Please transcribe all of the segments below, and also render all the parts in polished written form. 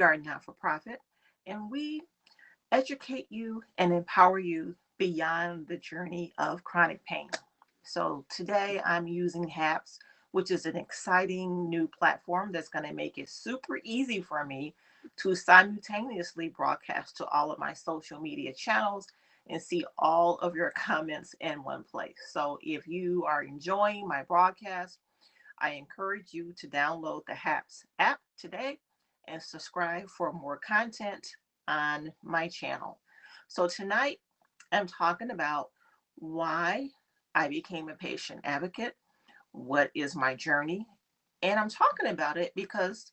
are not for profit, and we educate you and empower you beyond the journey of chronic pain. So today I'm using HAPS, which is an exciting new platform that's going to make it super easy for me to simultaneously broadcast to all of my social media channels and see all of your comments in one place. So if you are enjoying my broadcast, I encourage you to download the HAPS app today and subscribe for more content on my channel. So tonight I'm talking about why I became a patient advocate, what is my journey, and I'm talking about it because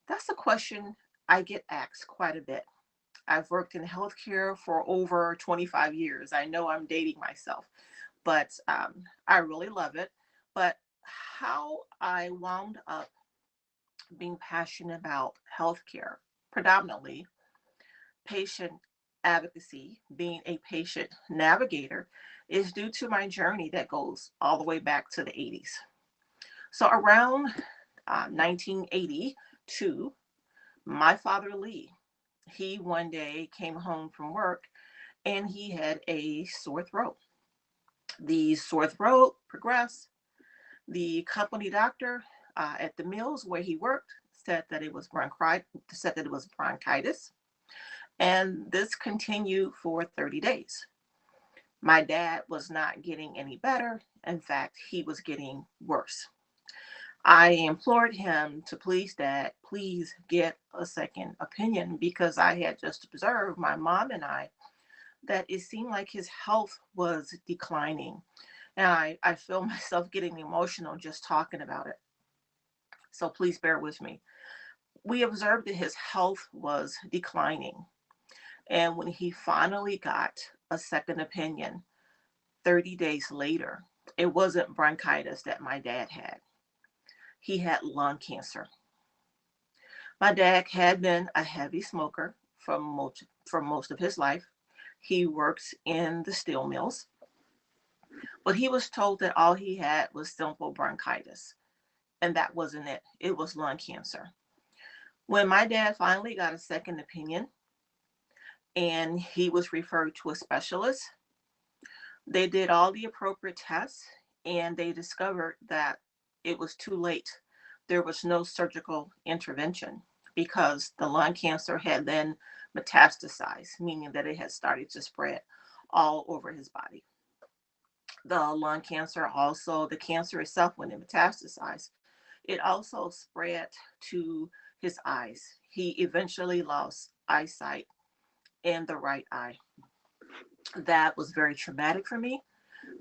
that's a question I get asked quite a bit. I've worked in healthcare for over 25 years. I know I'm dating myself, but I really love it. But how I wound up being passionate about healthcare, predominantly patient advocacy, being a patient navigator, is due to my journey that goes all the way back to the 80s. So around 1982, my father Lee, he one day came home from work and he had a sore throat. The sore throat progressed. The company doctor at the mills where he worked said that it was bronchitis, and this continued for 30 days. My dad was not getting any better. In fact, he was getting worse. I implored him to please, Dad, please get a second opinion because I had just observed my mom and I that it seemed like his health was declining. And I feel myself getting emotional just talking about it. So please bear with me. We observed that his health was declining. And when he finally got a second opinion, 30 days later, it wasn't bronchitis that my dad had. He had lung cancer. My dad had been a heavy smoker for most of his life. He works in the steel mills, but he was told that all he had was simple bronchitis, and that wasn't it. It was lung cancer. When my dad finally got a second opinion and he was referred to a specialist, they did all the appropriate tests and they discovered that it was too late. There was no surgical intervention because the lung cancer had then metastasized, meaning that it had started to spread all over his body. The lung cancer also, the cancer itself, when it metastasized, it also spread to his eyes. He eventually lost eyesight in the right eye. That was very traumatic for me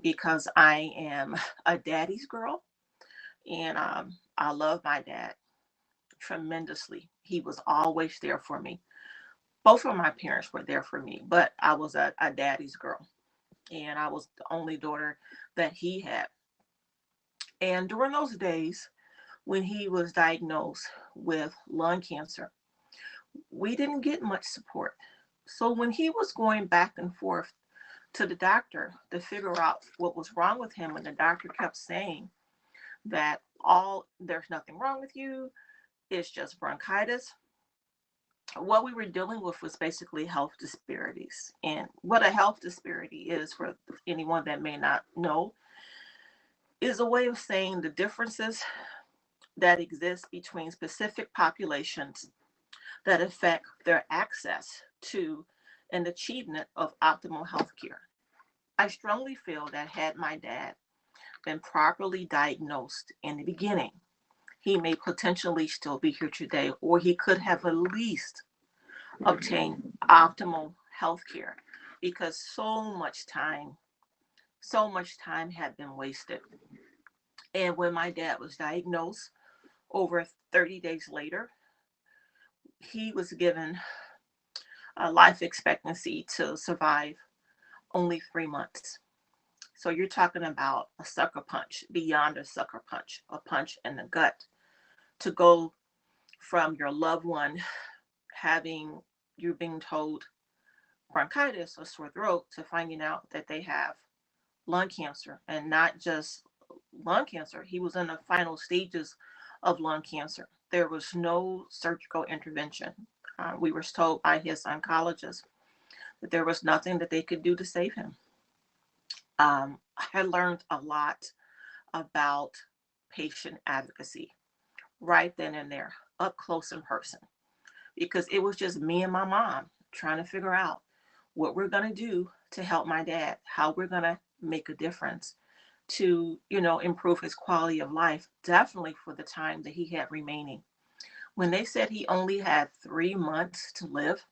because I am a daddy's girl and I love my dad tremendously. He was always there for me. Both of my parents were there for me, but I was a daddy's girl and I was the only daughter that he had. And during those days when he was diagnosed with lung cancer, we didn't get much support. So when he was going back and forth to the doctor to figure out what was wrong with him, and the doctor kept saying that all there's nothing wrong with you, it's just bronchitis. What we were dealing with was basically health disparities. And what a health disparity is, for anyone that may not know, is a way of saying the differences that exist between specific populations that affect their access to and achievement of optimal health care. I strongly feel that had my dad been properly diagnosed in the beginning, he may potentially still be here today, or he could have at least obtained optimal health care because so much time had been wasted. And when my dad was diagnosed, over 30 days later, he was given a life expectancy to survive only 3 months. So you're talking about a sucker punch, beyond a sucker punch, a punch in the gut, to go from your loved one having you being told bronchitis or sore throat to finding out that they have lung cancer, and not just lung cancer. He was in the final stages of lung cancer. There was no surgical intervention. We were told by his oncologist that there was nothing that they could do to save him. I learned a lot about patient advocacy right then and there, up close in person, because it was just me and my mom trying to figure out what we're going to do to help my dad, how we're going to make a difference to, improve his quality of life, definitely for the time that he had remaining. When they said he only had 3 months to live,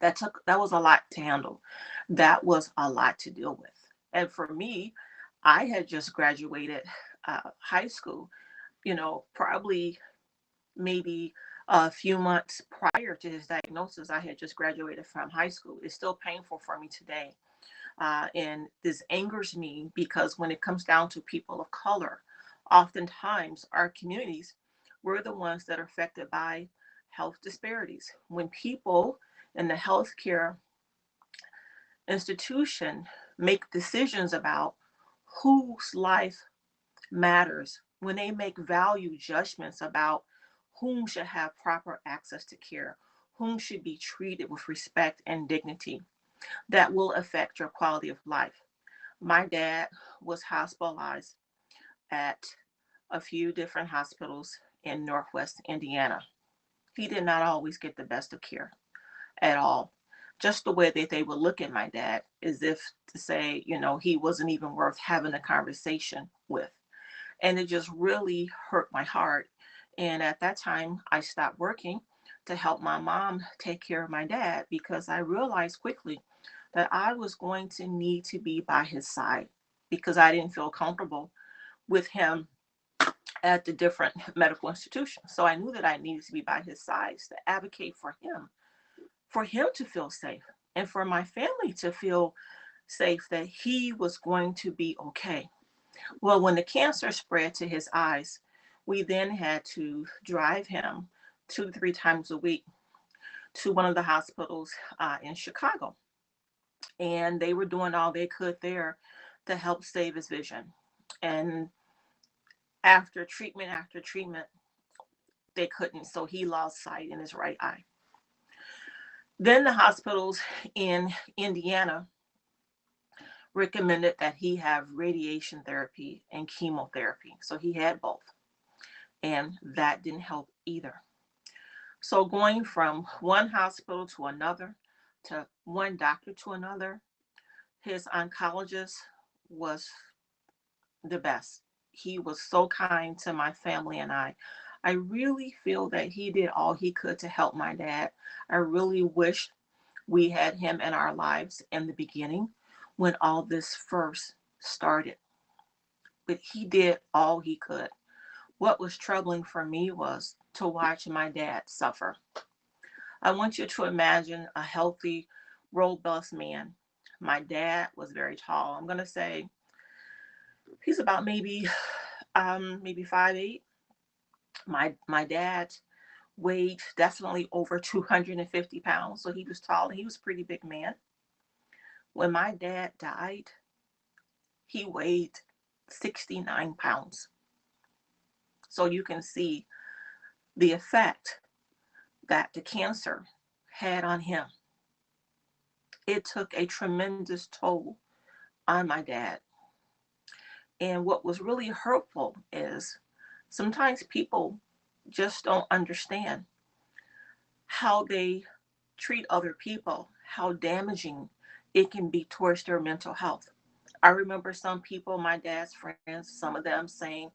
that was a lot to handle. That was a lot to deal with. And for me, I had just graduated high school, probably maybe a few months prior to his diagnosis. I had just graduated from high school. It's still painful for me today. And this angers me because when it comes down to people of color, oftentimes our communities, we're the ones that are affected by health disparities. When people in the healthcare institution make decisions about whose life matters, when they make value judgments about whom should have proper access to care, whom should be treated with respect and dignity, that will affect your quality of life. My dad was hospitalized at a few different hospitals in Northwest Indiana. He did not always get the best of care at all. Just the way that they would look at my dad as if to say, he wasn't even worth having a conversation with. And it just really hurt my heart. And at that time, I stopped working to help my mom take care of my dad because I realized quickly that I was going to need to be by his side because I didn't feel comfortable with him at the different medical institutions. So I knew that I needed to be by his side to advocate for him to feel safe, and for my family to feel safe that he was going to be okay. Well, when the cancer spread to his eyes, we then had to drive him 2 to 3 times a week to one of the hospitals in Chicago. And they were doing all they could there to help save his vision. And after treatment, they couldn't. So he lost sight in his right eye. Then the hospitals in Indiana recommended that he have radiation therapy and chemotherapy. So he had both. And that didn't help either. So going from one hospital to one doctor to another, his oncologist was the best. He was so kind to my family and I. I really feel that he did all he could to help my dad. I really wish we had him in our lives in the beginning when all this first started. But he did all he could. What was troubling for me was to watch my dad suffer. I want you to imagine a healthy, robust man. My dad was very tall. I'm going to say he's about maybe 5'8". My dad weighed definitely over 250 pounds, so he was tall and he was a pretty big man. When my dad died, he weighed 69 pounds. So you can see the effect that the cancer had on him. It took a tremendous toll on my dad. And what was really hurtful is sometimes people just don't understand how they treat other people, how damaging it can be towards their mental health. I remember some people, my dad's friends, some of them saying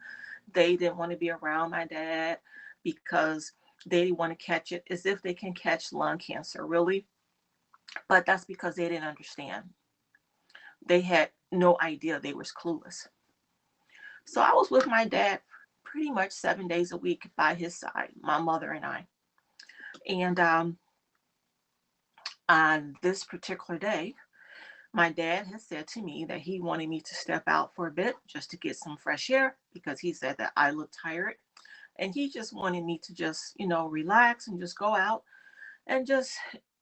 they didn't want to be around my dad because they didn't want to catch it, as if they can catch lung cancer, really. But that's because they didn't understand. They had no idea, they were clueless. So I was with my dad pretty much 7 days a week by his side, my mother and I. And on this particular day, my dad had said to me that he wanted me to step out for a bit just to get some fresh air because he said that I looked tired. And he just wanted me to just, relax and just go out and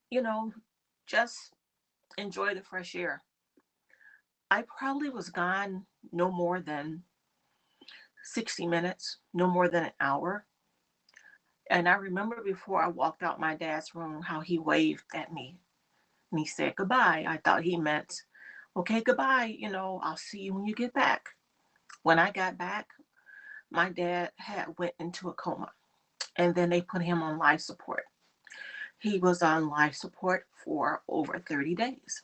you know, just enjoy the fresh air. I probably was gone no more than 60 minutes, no more than an hour. And I remember before I walked out my dad's room how he waved at me and he said goodbye. I thought he meant, okay, goodbye, I'll see you when you get back. When I got back, my dad had went into a coma, and then they put him on life support. He was on life support for over 30 days.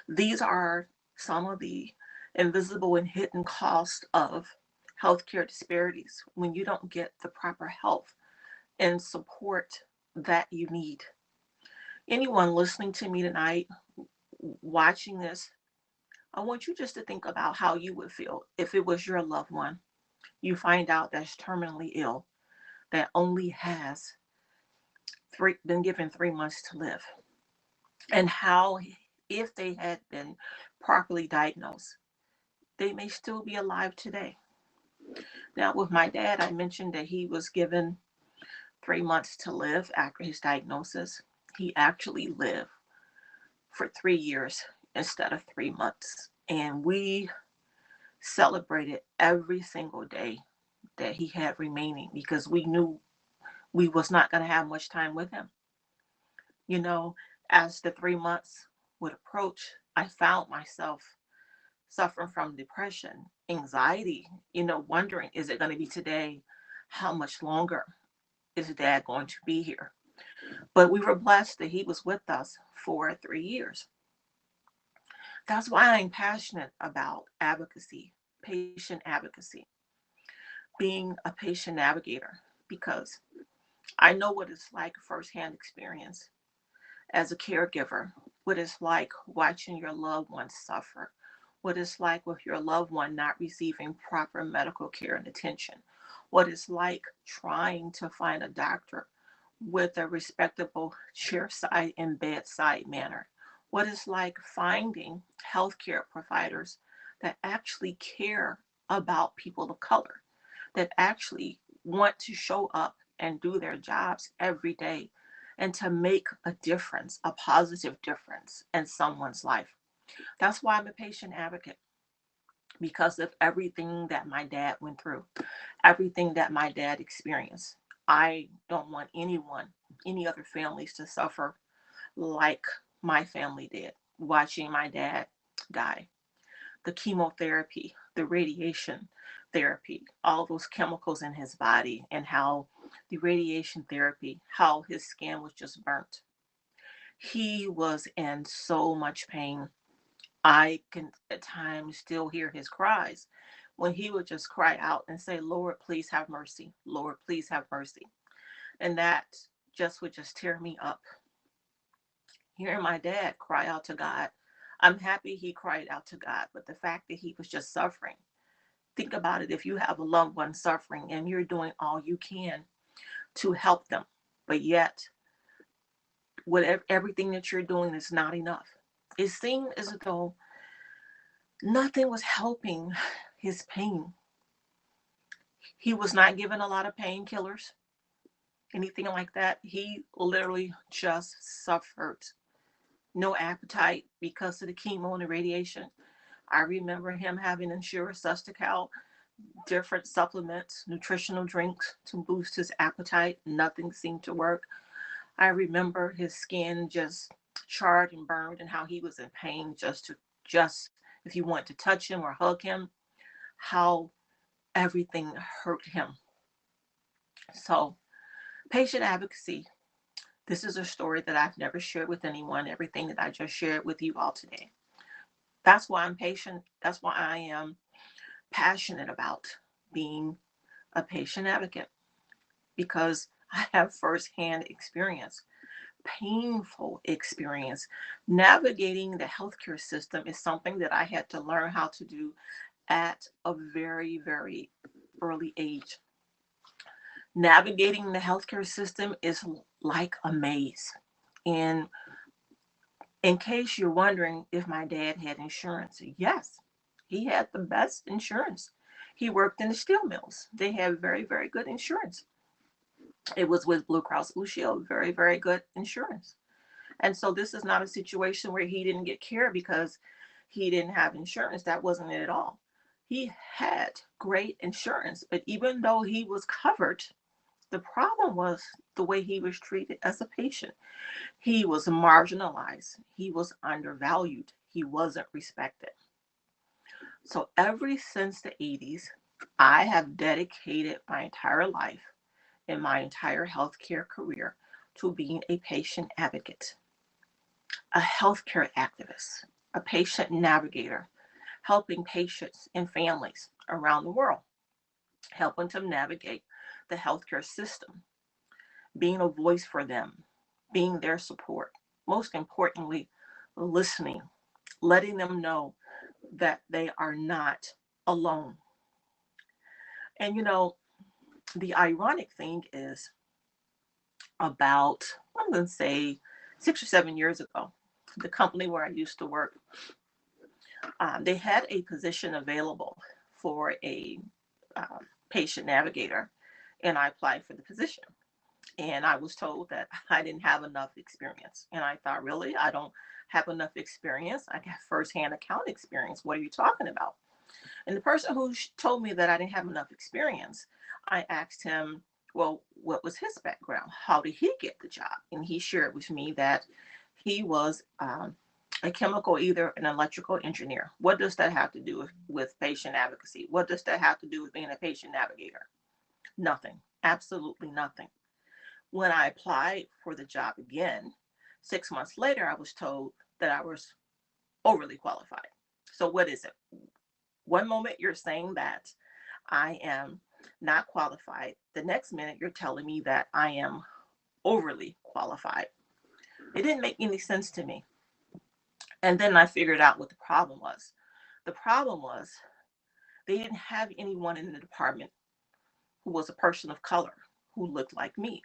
These are some of the invisible and hidden costs of healthcare disparities when you don't get the proper health and support that you need. Anyone listening to me tonight, watching this, I want you just to think about how you would feel if it was your loved one you find out that's terminally ill, that only has been given 3 months to live, and how, if they had been properly diagnosed, they may still be alive today. Now, with my dad, I mentioned that he was given 3 months to live after his diagnosis. He actually lived for 3 years instead of 3 months. And we celebrated every single day that he had remaining because we knew we was not going to have much time with him. You know, as the 3 months would approach, I found myself suffering from depression, anxiety, wondering, is it going to be today? How much longer is dad going to be here? But we were blessed that he was with us for 3 years. That's why I'm passionate about advocacy, patient advocacy, being a patient navigator, because I know what it's like firsthand experience as a caregiver, what it's like watching your loved one suffer, what it's like with your loved one not receiving proper medical care and attention, what it's like trying to find a doctor with a respectable chairside and bedside manner, what it's like finding healthcare providers that actually care about people of color, that actually want to show up and do their jobs every day and to make a difference, a positive difference in someone's life. That's why I'm a patient advocate, because of everything that my dad went through, everything that my dad experienced. I don't want anyone, any other families to suffer like my family did, watching my dad die. The chemotherapy, the radiation therapy, all those chemicals in his body, and how the radiation therapy, how his skin was just burnt. He was in so much pain. I can at times still hear his cries when he would just cry out and say, Lord, please have mercy. Lord, please have mercy. And that just would just tear me up. Hearing my dad cry out to God, I'm happy he cried out to God, but the fact that he was just suffering, think about it. If you have a loved one suffering and you're doing all you can to help them, but yet whatever everything that you're doing is not enough. It seemed as though nothing was helping his pain. He was not given a lot of painkillers, anything like that. He literally just suffered. No appetite because of the chemo and the radiation. I remember him having Ensure, Sustacal, different supplements, nutritional drinks to boost his appetite. Nothing seemed to work. I remember his skin just charred and burned and how he was in pain just if you want to touch him or hug him, how everything hurt him. So, patient advocacy. This is a story that I've never shared with anyone, everything that I just shared with you all today. That's why I'm patient. That's why I am passionate about being a patient advocate, because I have firsthand experience, painful experience. Navigating the healthcare system is something that I had to learn how to do at a very, very early age. Navigating the healthcare system is like a maze. And in case you're wondering if my dad had insurance, yes, he had the best insurance. He worked in the steel mills. They have very, very good insurance. It was with Blue Cross Blue Shield, very, very good insurance. And so this is not a situation where he didn't get care because he didn't have insurance. That wasn't it at all. He had great insurance, but even though he was covered, The problem was the way he was treated as a patient. He was marginalized, he was undervalued, he wasn't respected. So, ever since the 80s, I have dedicated my entire life and my entire healthcare career to being a patient advocate, a healthcare activist, a patient navigator, helping patients and families around the world, helping them navigate the healthcare system, being a voice for them, being their support. Most importantly, listening, letting them know that they are not alone. And the ironic thing is about, I'm going to say, 6 or 7 years ago, the company where I used to work, they had a position available for a patient navigator, and I applied for the position. And I was told that I didn't have enough experience. And I thought, really? I don't have enough experience? I got firsthand account experience. What are you talking about? And the person who told me that I didn't have enough experience, I asked him, well, what was his background? How did he get the job? And he shared with me that he was a chemical, either an electrical engineer. What does that have to do with patient advocacy? What does that have to do with being a patient navigator? Nothing. Absolutely nothing. When I applied for the job again, 6 months later, I was told that I was overly qualified. So, what is it? One moment you're saying that I am not qualified. The next minute you're telling me that I am overly qualified. It didn't make any sense to me. And then I figured out what the problem was. The problem was they didn't have anyone in the department who was a person of color who looked like me.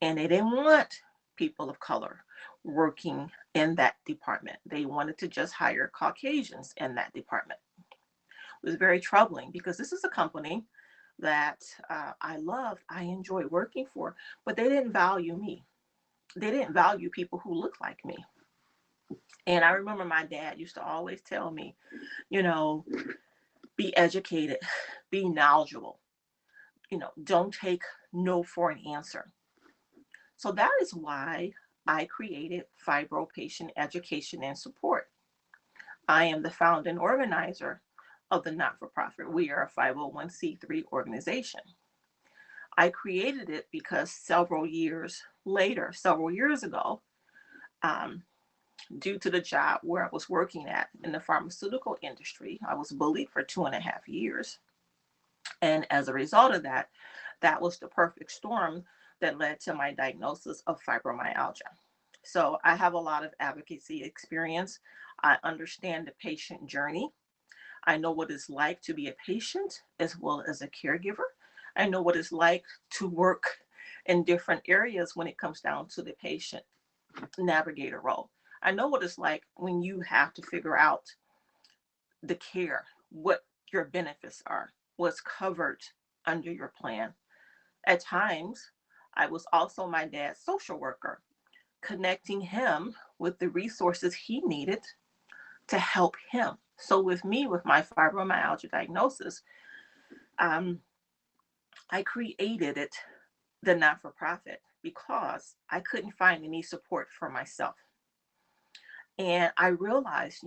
And they didn't want people of color working in that department. They wanted to just hire Caucasians in that department. It was very troubling because this is a company that I loved, I enjoyed working for, but they didn't value me. They didn't value people who looked like me. And I remember my dad used to always tell me, you know, be educated, be knowledgeable, don't take no for an answer. So that is why I created Fibro Patient Education and Support. I am the founder and organizer of the not for profit. We are a 501c3 organization. I created it because several years later, several years ago, um, due to the job where I was working at in the pharmaceutical industry, I was bullied for 2.5 years. And as a result of that, that was the perfect storm that led to my diagnosis of fibromyalgia. So I have a lot of advocacy experience. I understand the patient journey. I know what it's like to be a patient as well as a caregiver. I know what it's like to work in different areas when it comes down to the patient navigator role. I know what it's like when you have to figure out the care, what your benefits are, what's covered under your plan. At times, I was also my dad's social worker, connecting him with the resources he needed to help him. So, with me, with my fibromyalgia diagnosis, um, I created it, the not for profit, because I couldn't find any support for myself. And I realized,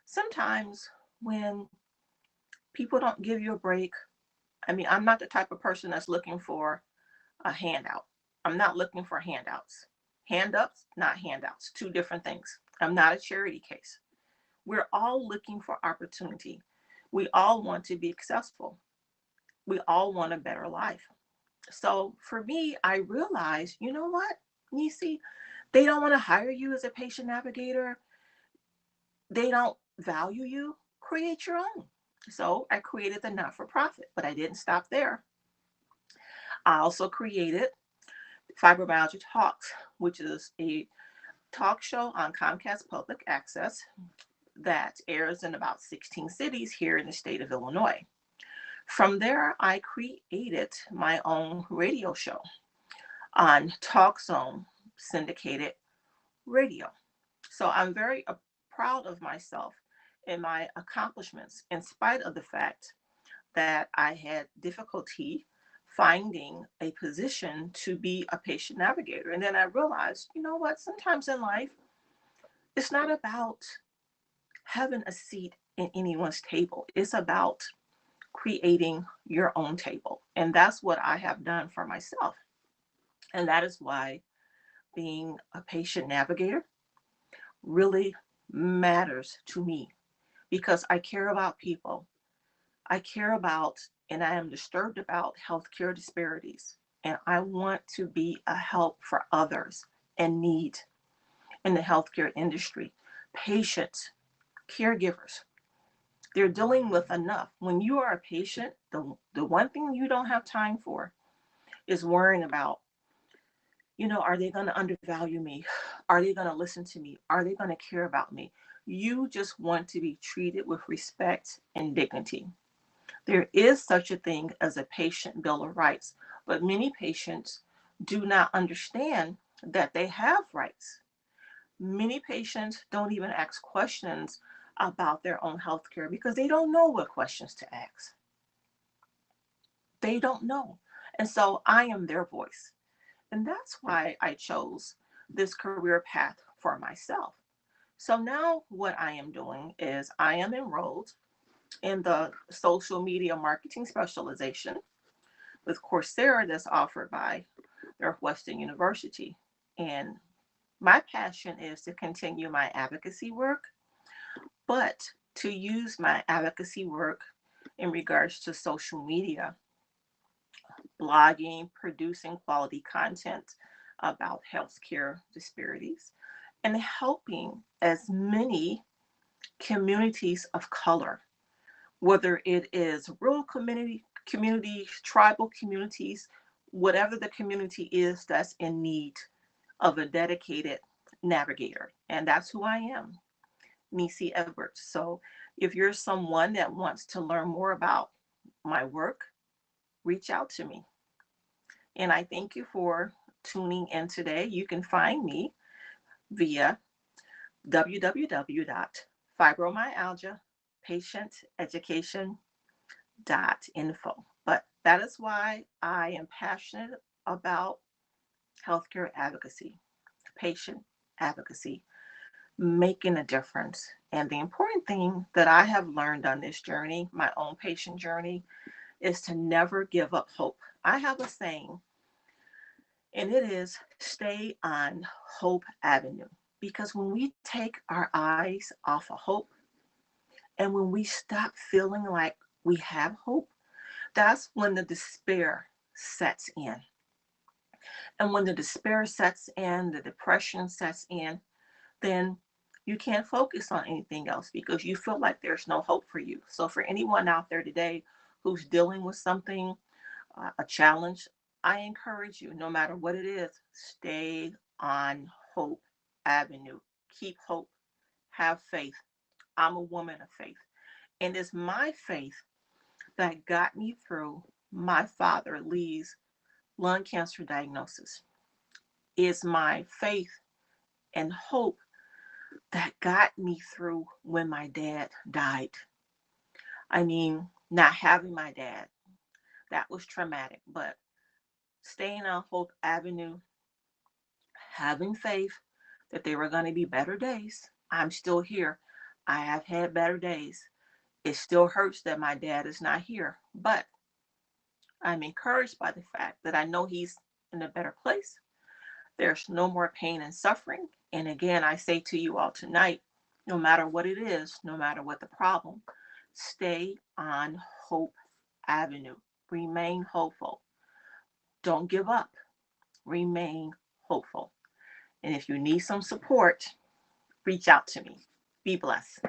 sometimes when people don't give you a break, I mean, I'm not the type of person that's looking for a handout. I'm not looking for handouts. Hand ups, not handouts, two different things. I'm not a charity case. We're all looking for opportunity. We all want to be successful. We all want a better life. So for me, I realized, you know what, Nisi, they don't want to hire you as a patient navigator. They don't value you. Create your own. So I created the not for profit, but I didn't stop there. I also created Fibromyalgia Talks, which is a talk show on Comcast Public Access that airs in about 16 cities here in the state of Illinois. From there, I created my own radio show on Talk Zone syndicated radio. So I'm very proud of myself and my accomplishments, in spite of the fact that I had difficulty finding a position to be a patient navigator. And then I realized, you know what, sometimes in life, it's not about having a seat in anyone's table. It's about creating your own table. And that's what I have done for myself. And that is why being a patient navigator really matters to me, because I care about people. I care about and I am disturbed about healthcare disparities. And I want to be a help for others in need in the healthcare industry. Patients, caregivers, they're dealing with enough. When you are a patient, the one thing you don't have time for is worrying about, are they going to undervalue me? Are they going to listen to me? Are they going to care about me? You just want to be treated with respect and dignity. There is such a thing as a patient bill of rights, but many patients do not understand that they have rights. Many patients don't even ask questions about their own health care because they don't know what questions to ask. They don't know. And so I am their voice. And that's why I chose this career path for myself. So now what I am doing is I am enrolled in the social media marketing specialization with Coursera that's offered by Northwestern University. And my passion is to continue my advocacy work, but to use my advocacy work in regards to social media, blogging, producing quality content about healthcare disparities, and helping as many communities of color, whether it is rural communities, tribal communities, whatever the community is that's in need of a dedicated navigator. And that's who I am, Nisi Edwards. So if you're someone that wants to learn more about my work, reach out to me. And I thank you for tuning in today. You can find me via www.fibromyalgiapatienteducation.info. But that is why I am passionate about healthcare advocacy, patient advocacy, making a difference. And the important thing that I have learned on this journey, my own patient journey, is to never give up hope. I have a saying, and it is stay on Hope Avenue. Because when we take our eyes off of hope and when we stop feeling like we have hope, that's when the despair sets in. And when the despair sets in, the depression sets in, then you can't focus on anything else because you feel like there's no hope for you. So, for anyone out there today who's dealing with something, a challenge, I encourage you, no matter what it is, stay on Hope Avenue. Keep hope. Have faith. I'm a woman of faith. And it's my faith that got me through my father Lee's lung cancer diagnosis. It's my faith and hope that got me through when my dad died. I mean, not having my dad, that was traumatic, but staying on Hope Avenue, having faith that there were going to be better days. I'm still here. I have had better days. It still hurts that my dad is not here, but I'm encouraged by the fact that I know he's in a better place. There's no more pain and suffering. And again, I say to you all tonight, no matter what it is, no matter what the problem, stay on Hope Avenue. Remain hopeful. Don't give up. Remain hopeful. And if you need some support, reach out to me. Be blessed.